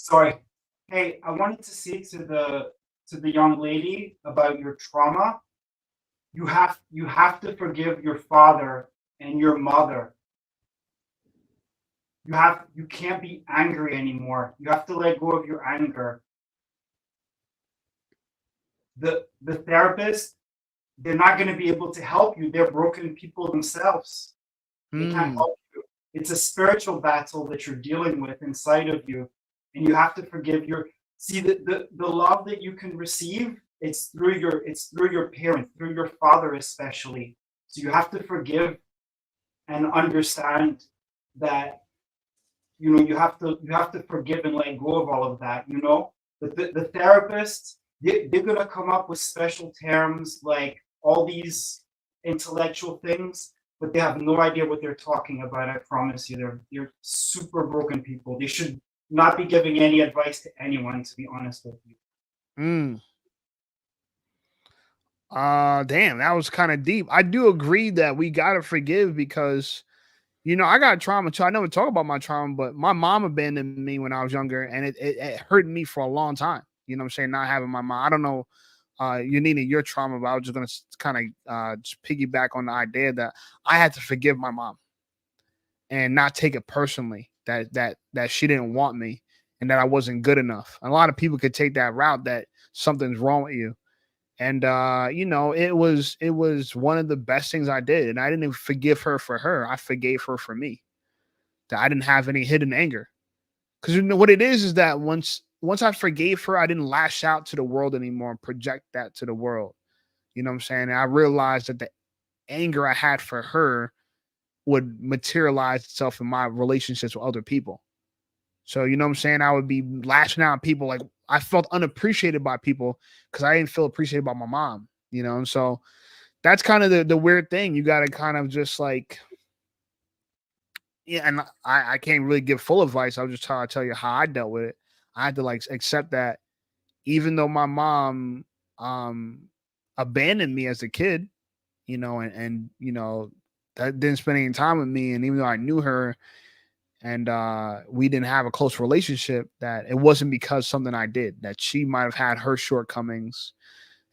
Sorry. Hey, I wanted to say to the young lady about your trauma. You have to forgive your father and your mother. You can't be angry anymore. You have to let go of your anger. The therapist, they're not going to be able to help you. They're broken people themselves. They can't Mm. help you. It's a spiritual battle that you're dealing with inside of you, and you have to forgive your. See the love that you can receive. It's through your parents, through your father especially. So you have to forgive and understand that you have to forgive and let go of all of that. But the therapists, they're gonna come up with special terms like all these intellectual things, but they have no idea what they're talking about. I promise you, they're super broken people. They should not be giving any advice to anyone, to be honest with you. Mm. Damn, that was kind of deep. I do agree that we gotta forgive because I got trauma too. I never talk about my trauma, but my mom abandoned me when I was younger, and it hurt me for a long time. You know what I'm saying? Not having my mom. I don't know you needed your trauma, but I was just gonna kind of just piggyback on the idea that I had to forgive my mom and not take it personally that she didn't want me and that I wasn't good enough. A lot of people could take that route that something's wrong with you. And it was one of the best things I did. And I didn't even forgive her for her. I forgave her for me. That I didn't have any hidden anger. Because what it is that once I forgave her, I didn't lash out to the world anymore and project that to the world. You know what I'm saying? And I realized that the anger I had for her would materialize itself in my relationships with other people. So, you know what I'm saying? I would be lashing out at people like I felt unappreciated by people because I didn't feel appreciated by my mom. And so that's kind of the weird thing. You got to kind of just like, yeah, and I can't really give full advice. I'll just try to tell you how I dealt with it. I had to like accept that even though my mom um abandoned me as a kid, and that didn't spend any time with me, and even though I knew her and we didn't have a close relationship, that it wasn't because something I did, that she might have had her shortcomings,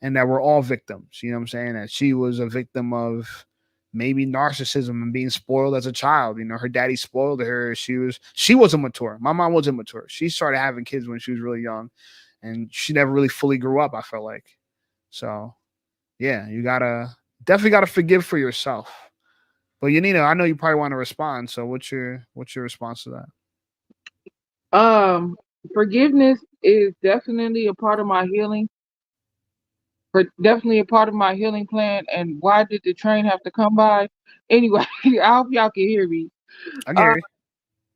and that we're all victims. You know what I'm saying? That she was a victim of maybe narcissism and being spoiled as a child. Her daddy spoiled her. She wasn't mature. My mom wasn't mature. She started having kids when she was really young, and she never really fully grew up, I felt like. So yeah, you definitely gotta forgive for yourself. But Yanina, I know you probably want to respond. So what's your response to that? Um, Forgiveness is definitely a part of my healing. For definitely a part of my healing plan. And why did the train have to come by? Anyway, I hope y'all can hear me. I can Uh, hear you.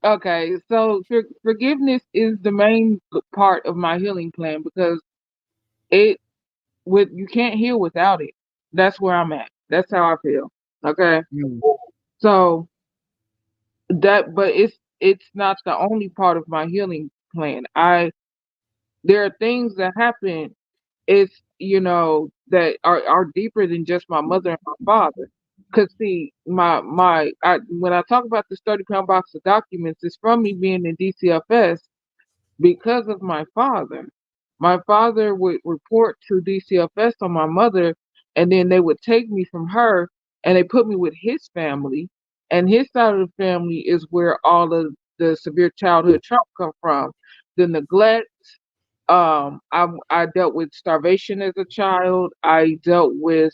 okay, so forgiveness is the main part of my healing plan because it you can't heal without it. That's where I'm at. That's how I feel. Okay, Mm. so but it's not the only part of my healing plan. There are things that happen. It's that are deeper than just my mother and my father. Cause see, when I talk about this 30-pound box of documents, it's from me being in DCFS because of my father. My father would report to DCFS on my mother, and then they would take me from her and they put me with his family. And his side of the family is where all of the severe childhood trauma come from. The neglect. I dealt with starvation as a child. I dealt with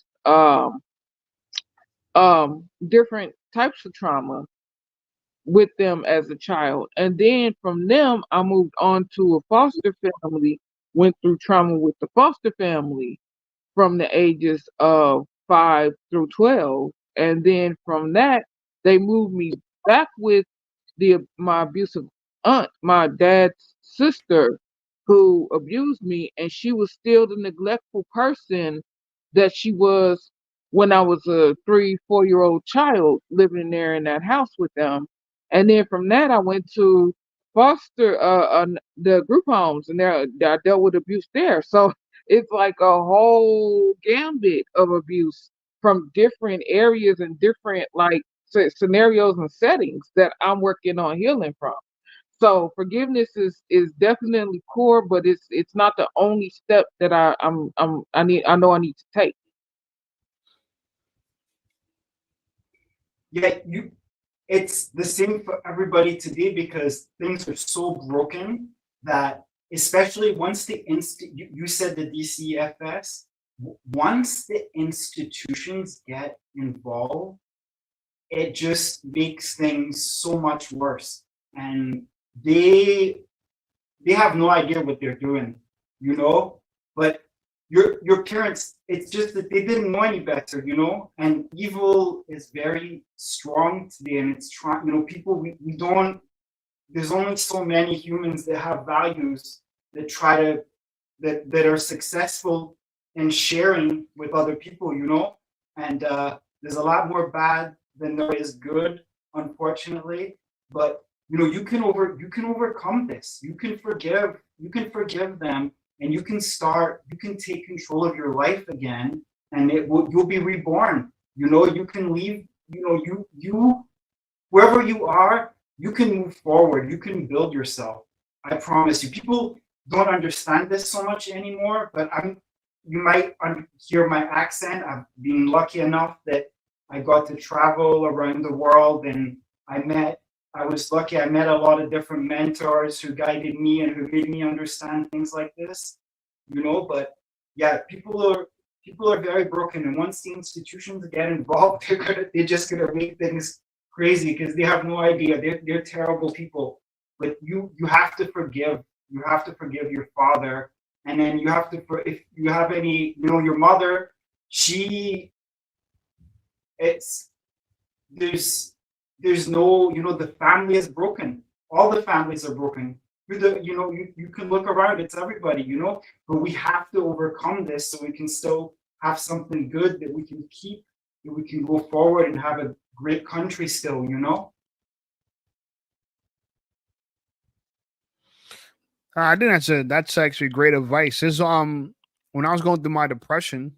different types of trauma with them as a child. And then from them, I moved on to a foster family, went through trauma with the foster family from the ages of 5 through 12. And then from that, they moved me back with my abusive aunt, my dad's sister, who abused me, and she was still the neglectful person that she was when I was a 3, 4-year-old child living there in that house with them. And then from that, I went to foster the group homes, and there I dealt with abuse there. So it's like a whole gambit of abuse from different areas and different like scenarios and settings that I'm working on healing from. So forgiveness is definitely core, but it's not the only step that I know I need to take. Yeah, it's the same for everybody today because things are so broken that especially once you said the DCFS, once the institutions get involved, it just makes things so much worse. And they they have no idea what they're doing, you know. But your parents, it's just that they didn't know any better, you know. And evil is very strong today, and it's trying, you know, people we don't. There's only so many humans that have values that try to that are successful in sharing with other people, you know. And there's a lot more bad than there is good, unfortunately. But you know, you can overcome this. You can forgive them, and you can take control of your life again, and you'll be reborn. You know, you can leave. You know, you wherever you are, you can move forward. You can build yourself. I promise you. People don't understand this so much anymore, but you might hear my accent. I've been lucky enough that I got to travel around the world, and I was lucky. I met a lot of different mentors who guided me and who made me understand things like this, you know. But yeah, people are very broken, and once the institutions get involved, they're just gonna make things crazy because they have no idea. They're terrible people. But you have to forgive. You have to forgive your father, and then you have to if you have any, you know, your mother. She it's there's no, you know, the family is broken. All the families are broken. You know, you can look around, it's everybody, you know. But we have to overcome this so we can still have something good that we can keep, that we can go forward and have a great country still, you know. I think that's actually great advice. Is when I was going through my depression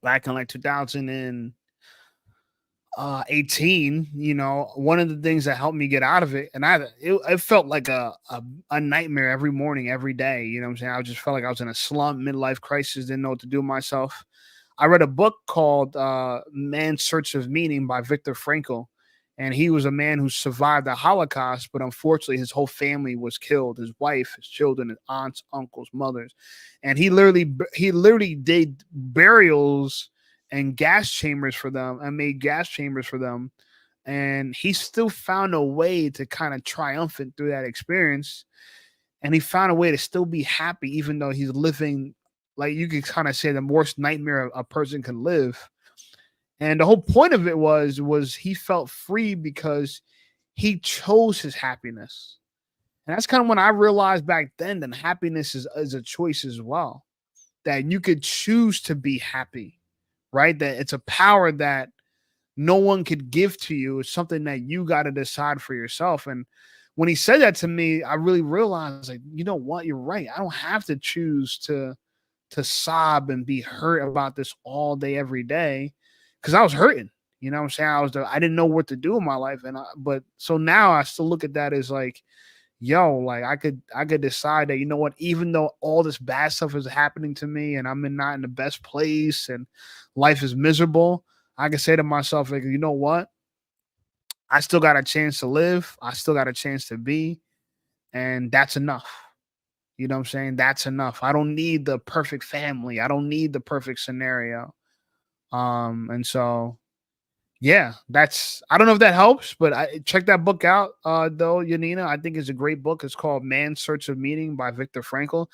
back in like 2018, you know, one of the things that helped me get out of it, and it felt like a nightmare every morning, every day. You know what I'm saying? I just felt like I was in a slump, midlife crisis, didn't know what to do with myself. I read a book called Man's Search of Meaning by Viktor Frankl. And he was a man who survived the Holocaust, but unfortunately his whole family was killed, his wife, his children, his aunts, uncles, mothers. And he literally did burials and gas chambers for them and made gas chambers for them. And he still found a way to kind of triumphant through that experience. And he found a way to still be happy, even though he's living, like you could kind of say, the worst nightmare a person can live. And the whole point of it was he felt free because he chose his happiness. And that's kind of when I realized back then that happiness is a choice as well. That you could choose to be happy, right? That it's a power that no one could give to you. It's something that you got to decide for yourself. And when he said that to me, I really realized, like, you know what? You're right. I don't have to choose to sob and be hurt about this all day, every day, because I was hurting. You know what I'm saying? I didn't know what to do in my life. But so now I still look at that as like, yo, like I could decide that, you know what, even though all this bad stuff is happening to me and I'm not in the best place and life is miserable, I can say to myself, like, you know what? I still got a chance to live. I still got a chance to be. And that's enough. You know what I'm saying? That's enough. I don't need the perfect family. I don't need the perfect scenario. And so yeah, I don't know if that helps, but I check that book out though, Yanina. I think it's a great book. It's called Man's Search of Meaning by Viktor Frankl.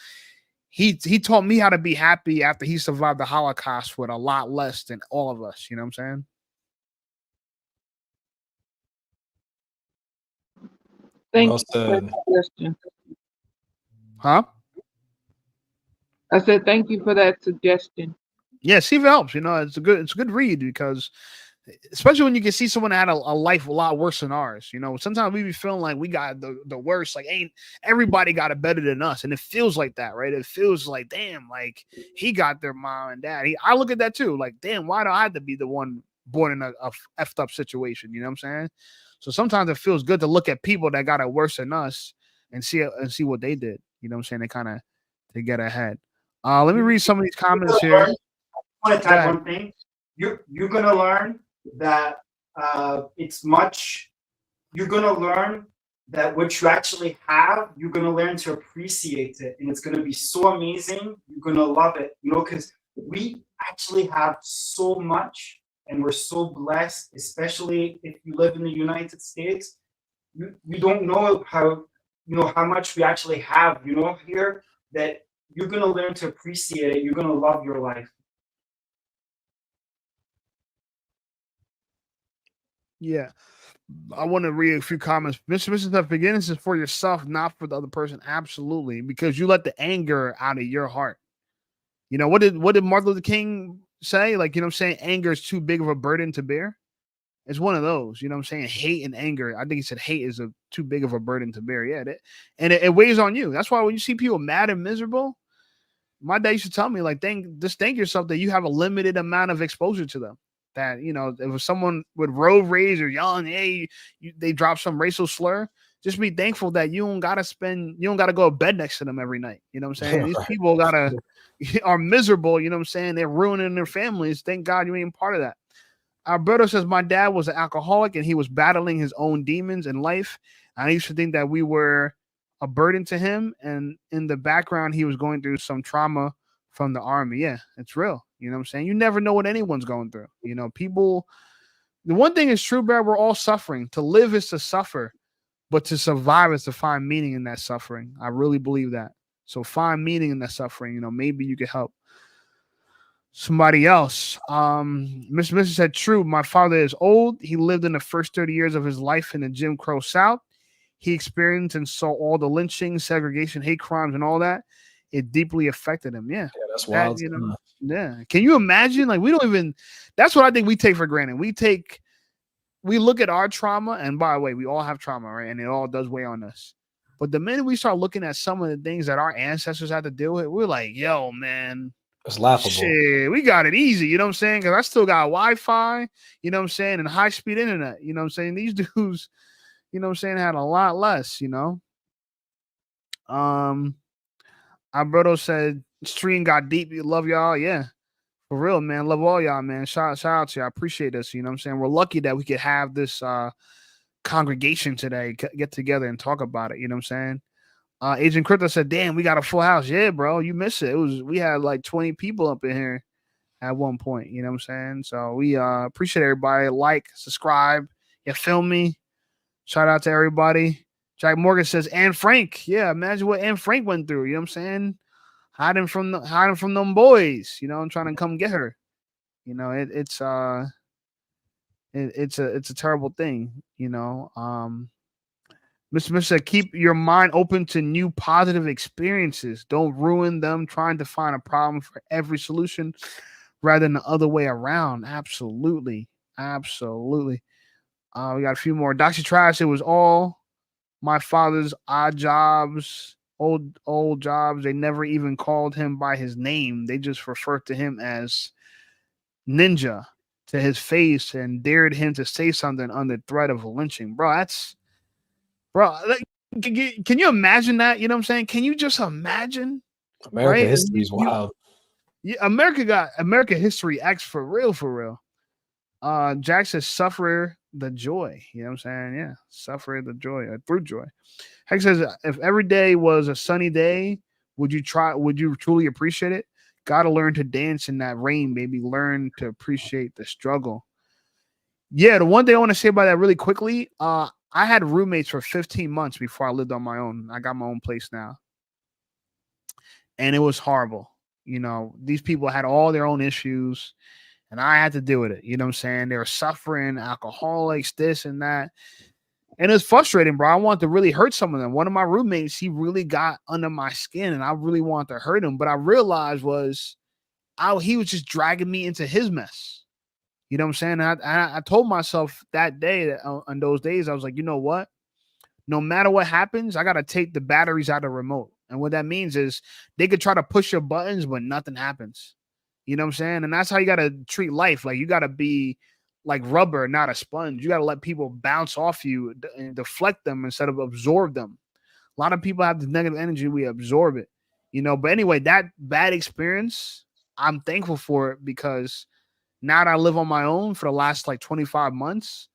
He taught me how to be happy after he survived the Holocaust with a lot less than all of us. You know what I'm saying? Thank Well you for that said. suggestion. Huh? I said thank you for that suggestion. Yeah, see if it helps. You know, it's a good read because especially when you can see someone that had a life a lot worse than ours. You know, sometimes we be feeling like we got the worst, like ain't everybody got it better than us. And it feels like that, right? It feels like, damn, like he got their mom and dad. I look at that too, like, damn, why do I have to be the one born in a effed up situation. You know what I'm saying? So sometimes it feels good to look at people that got it worse than us and see what they did. You know what I'm saying? They kind of to get ahead. Let me read some of these comments here. I want to add one thing. You're gonna learn that you're gonna learn that what you actually have, you're gonna learn to appreciate it, and it's gonna be so amazing. You're gonna love it, because we actually have so much, and we're so blessed, especially if you live in the United States. You don't know how much we actually have, here, that you're gonna learn to appreciate it. You're gonna love your life. Yeah. I want to read a few comments. Mr. Forgiveness is for yourself, not for the other person. Absolutely. Because you let the anger out of your heart. What did Martin Luther King say? Like, what I'm saying? Anger is too big of a burden to bear. It's one of those, what I'm saying? Hate and anger. I think he said hate is too big of a burden to bear. Yeah. It weighs on you. That's why when you see people mad and miserable, my dad used to tell me, like, thank yourself that you have a limited amount of exposure to them. That, if someone with road rage or yelling, hey, they drop some racial slur, just be thankful that you don't gotta go to bed next to them every night. You know what I'm saying? These people are miserable, you know what I'm saying? They're ruining their families. Thank God you ain't part of that. Alberto says, my dad was an alcoholic and he was battling his own demons in life. I used to think that we were a burden to him, and in the background he was going through some trauma from the army. Yeah, it's real. You know what I'm saying? You never know what anyone's going through. People, the one thing is true, bro, we're all suffering. To live is to suffer, but to survive is to find meaning in that suffering. I really believe that. So find meaning in that suffering. Maybe you could help somebody else. Mr. said, true. My father is old. He lived in the first 30 years of his life in the Jim Crow South. He experienced and saw all the lynching, segregation, hate crimes, and all that. It deeply affected him. Yeah, that's wild. Yeah. Can you imagine? Like, that's what I think we take for granted. We look at our trauma, and by the way, we all have trauma, right? And it all does weigh on us. But the minute we start looking at some of the things that our ancestors had to deal with, we're like, yo, man, it's laughable. Shit, we got it easy. You know what I'm saying? Because I still got Wi-Fi, you know what I'm saying, and high-speed internet. You know what I'm saying? These dudes, you know what I'm saying, had a lot less, Alberto said, stream got deep. You love y'all. Yeah, for real, man. Love all y'all, man. Shout out to you. I appreciate this. You know what I'm saying? We're lucky that we could have this congregation today, get together and talk about it. You know what I'm saying? Agent Crypto said, damn, we got a full house. Yeah, bro, you missed it. We had like 20 people up in here at one point. You know what I'm saying? So we appreciate everybody. Like, subscribe. You feel me? Shout out to everybody. Jack Morgan says, Anne Frank. Yeah, imagine what Anne Frank went through. You know what I'm saying? Hiding from them boys. I'm trying to come get her. It's a terrible thing. Mr. said, keep your mind open to new positive experiences. Don't ruin them trying to find a problem for every solution rather than the other way around. Absolutely. Absolutely. We got a few more. Dr. Trash, it was all my father's odd jobs, old jobs. They never even called him by his name. They just referred to him as Ninja to his face and dared him to say something under threat of lynching. Bro, can you imagine that? You know what I'm saying? Can you just imagine? American history is wild. Yeah, American history X for real. Jack says, suffer the joy. You know what I'm saying? Yeah, suffer the joy or through joy. Heck says, if every day was a sunny day, would you truly appreciate it? Gotta learn to dance in that rain, baby. Learn to appreciate the struggle. Yeah, the one thing I want to say about that really quickly, I had roommates for 15 months before I lived on my own. I got my own place now. And it was horrible. These people had all their own issues, and I had to deal with it. You know what I'm saying? They were suffering, alcoholics, this and that. And it was frustrating, bro. I wanted to really hurt some of them. One of my roommates, he really got under my skin, and I really wanted to hurt him. But I realized he was just dragging me into his mess. You know what I'm saying? I told myself that day, on those days, I was like, you know what? No matter what happens, I got to take the batteries out of the remote. And what that means is they could try to push your buttons, but nothing happens. You know what I'm saying? And that's how you got to treat life. Like, you got to be like rubber, not a sponge. You got to let people bounce off you and deflect them instead of absorb them. A lot of people have the negative energy. We absorb it, but anyway, that bad experience, I'm thankful for it because now that I live on my own for the last like 25 months,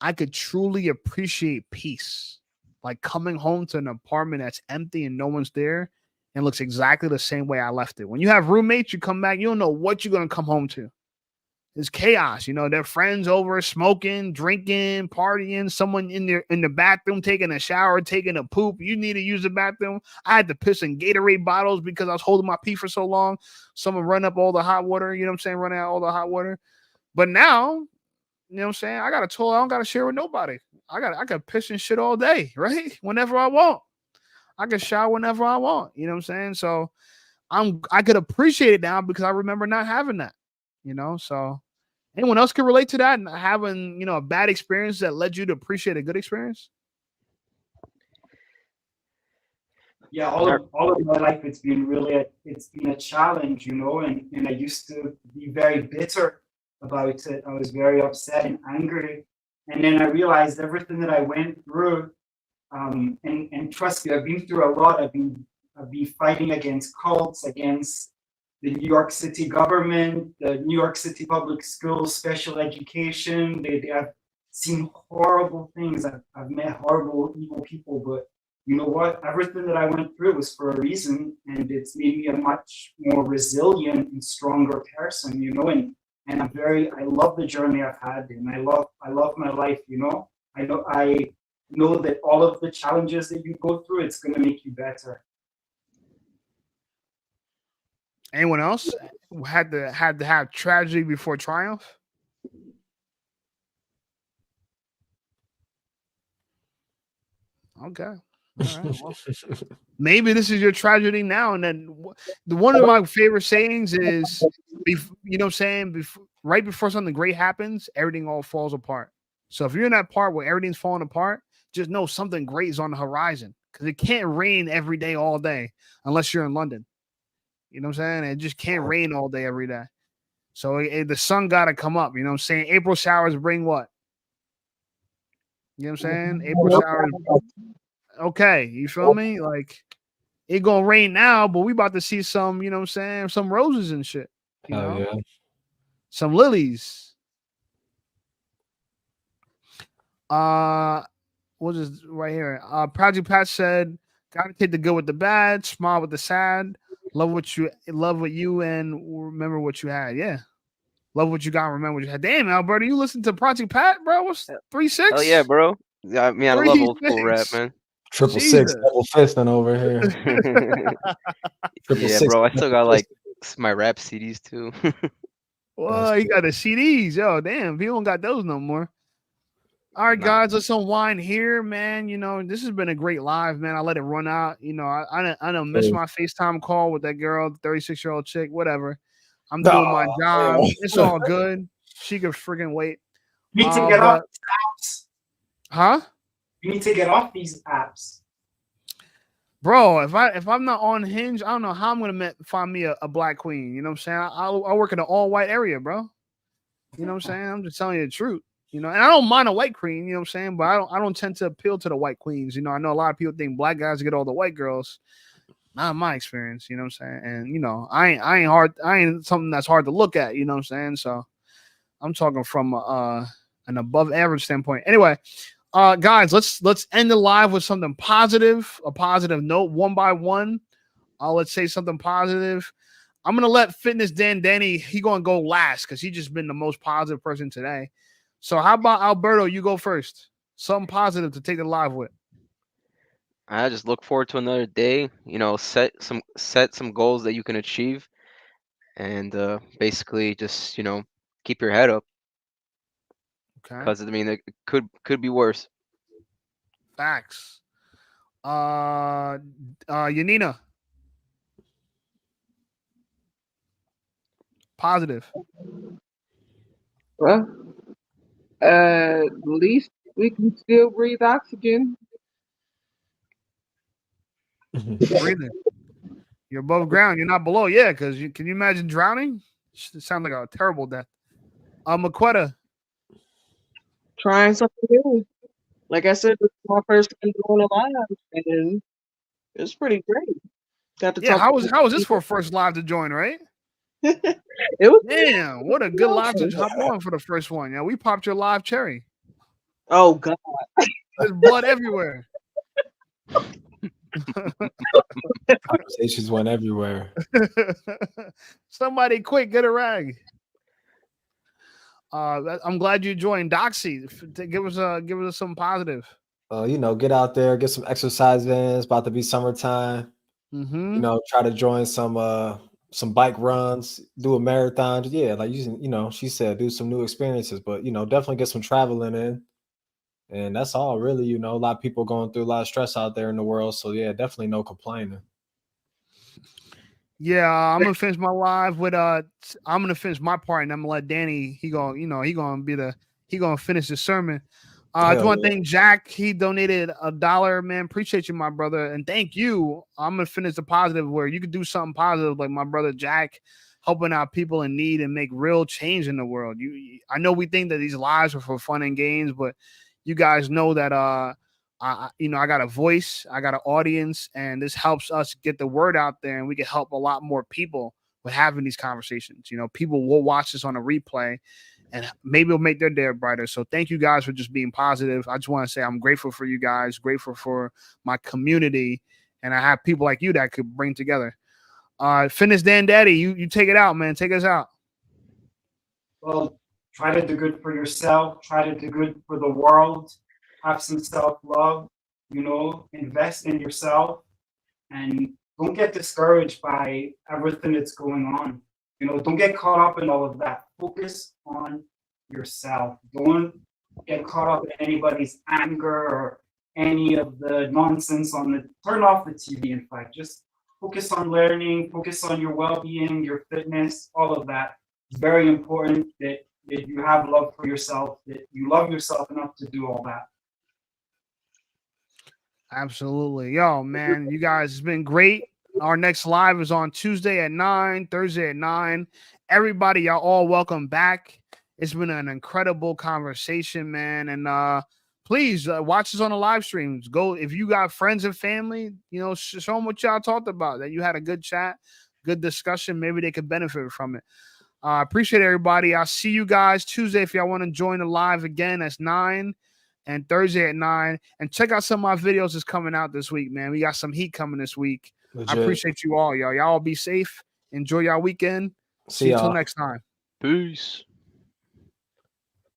I could truly appreciate peace. Like coming home to an apartment that's empty and no one's there and looks exactly the same way I left it. When you have roommates, you come back, you don't know what you're going to come home to. It's chaos. Their friends over smoking, drinking, partying, someone in the bathroom taking a shower, taking a poop. You need to use the bathroom. I had to piss in Gatorade bottles because I was holding my pee for so long. Someone run up all the hot water, running out all the hot water. But now, I got a toilet. I don't got to share with nobody. I got piss and shit all day, right? Whenever I want. I can shower whenever I want. So I could appreciate it now because I remember not having that, so anyone else can relate to that and having, a bad experience that led you to appreciate a good experience? Yeah, all of my life it's been a challenge, and I used to be very bitter about it. I was very upset and angry. And then I realized everything that I went through, and trust me, I've been through a lot. I've been fighting against cults, against the New York City government, the New York City public schools, special education. They have seen horrible things. I've met horrible, evil people, but you know what? Everything that I went through was for a reason, and it's made me a much more resilient and stronger person, and I love the journey I've had, and I love my life, I know that all of the challenges that you go through, it's going to make you better. Anyone else had to have tragedy before triumph? Okay. All right. Well, maybe this is your tragedy now. And then one of my favorite sayings is, right before something great happens, everything all falls apart. So if you're in that part where everything's falling apart, just know something great is on the horizon, because it can't rain every day, all day, unless you're in London. You know what I'm saying? It just can't rain all day, every day. So the sun got to come up. You know what I'm saying? April showers bring what? You know what I'm saying? April showers. Okay. You feel me? Like, it going to rain now, but we about to see some, you know what I'm saying? Some roses and shit. Yeah. Some lilies. What's this right here? Project Pat said, gotta take the good with the bad, smile with the sad. Love what you and remember what you had. Yeah. Love what you got and remember what you had. Damn, Alberto, you listen to Project Pat, bro? What's 3-6? Oh yeah, bro. I mean, I love old school rap, man. 666 double fisting over here. Yeah, bro. I still got like my rap CDs too. Well, you got the CDs. Yo, damn, people don't got those no more. All right, guys, let's unwind here, man. This has been a great live, man. I let it run out. I don't miss my FaceTime call with that girl, the 36-year-old chick, whatever. I'm doing my job. It's all good. She could freaking wait. You need to get off these apps. Huh? You need to get off these apps. Bro, if I'm not on Hinge, I don't know how I'm gonna find me a black queen. You know what I'm saying? I work in an all-white area, bro. You know what I'm saying? I'm just telling you the truth. And I don't mind a white queen, you know what I'm saying? But I don't tend to appeal to the white queens. I know a lot of people think black guys get all the white girls. Not my experience, you know what I'm saying? And I ain't something that's hard to look at, you know what I'm saying? So I'm talking from an above average standpoint. Anyway, guys, let's end the live with something positive, a positive note, one by one. Let's say something positive. I'm gonna let FitnessDadDani, he gonna go last because he just been the most positive person today. So how about Alberto? You go first. Something positive to take the live with. I just look forward to another day. Set some goals that you can achieve, and basically just keep your head up. Okay. Because it could be worse. Facts. Yanina. Positive. Well, at least we can still breathe oxygen. Breathing. You're above ground. You're not below. Yeah, because can you imagine drowning? It sounds like a terrible death. Maquetta. trying something new. Like I said, this is my first time doing a live, and it's pretty great. Got to Yeah, talk. how was this for first live to join, right? It was. Damn, what a good live to hop on for the first one. Yeah, we popped your live cherry. Oh God. There's blood everywhere. Conversations went everywhere. Somebody quick, get a rag. I'm glad you joined. Doxy, give us some positive. You know, get out there, get some exercise in. It's about to be summertime. Mm-hmm. You know, try to join some bike runs, do a marathon. Yeah, like you know, she said do some new experiences, but you know, definitely get some traveling in. And that's all really, you know, a lot of people going through a lot of stress out there in the world. So yeah, definitely no complaining. Yeah, I'm gonna finish my live with I'm gonna finish my part and I'm gonna let Danny, he gonna finish the sermon. I just want to thank Jack. He donated $1, man. Appreciate you, my brother. And thank you. I'm gonna finish the positive where you could do something positive like my brother Jack, helping out people in need and make real change in the world. I know we think that these lives are for fun and games, but you guys know that I got a voice, I got an audience, and this helps us get the word out there, and we can help a lot more people with having these conversations. You know, people will watch this on a replay, and maybe it'll make their day brighter. So thank you guys for just being positive. I just want to say I'm grateful for you guys, grateful for my community, and I have people like you that could bring together. FitnessDadDani, you take it out, man. Take us out. Well, try to do good for yourself. Try to do good for the world. Have some self-love, you know, invest in yourself, and don't get discouraged by everything that's going on. You know, don't get caught up in all of that. Focus on yourself. Don't get caught up in anybody's anger or any of the nonsense turn off the TV, in fact. Just focus on learning, focus on your well-being, your fitness, all of that. It's very important that you have love for yourself, that you love yourself enough to do all that. Absolutely. Yo, man, you guys, it's been great. Our next live is on Tuesday at 9, Thursday at 9. Everybody, y'all all welcome back. It's been an incredible conversation, man. And please watch us on the live streams. Go, if you got friends and family, you know, show them what y'all talked about, that you had a good chat, good discussion. Maybe they could benefit from it. I appreciate everybody. I'll see you guys Tuesday if y'all want to join the live again. That's 9. And Thursday at 9. And check out some of my videos that's coming out this week, man. We got some heat coming this week. Legit. I appreciate you all, y'all. Y'all be safe. Enjoy y'all weekend. See you till next time. Peace.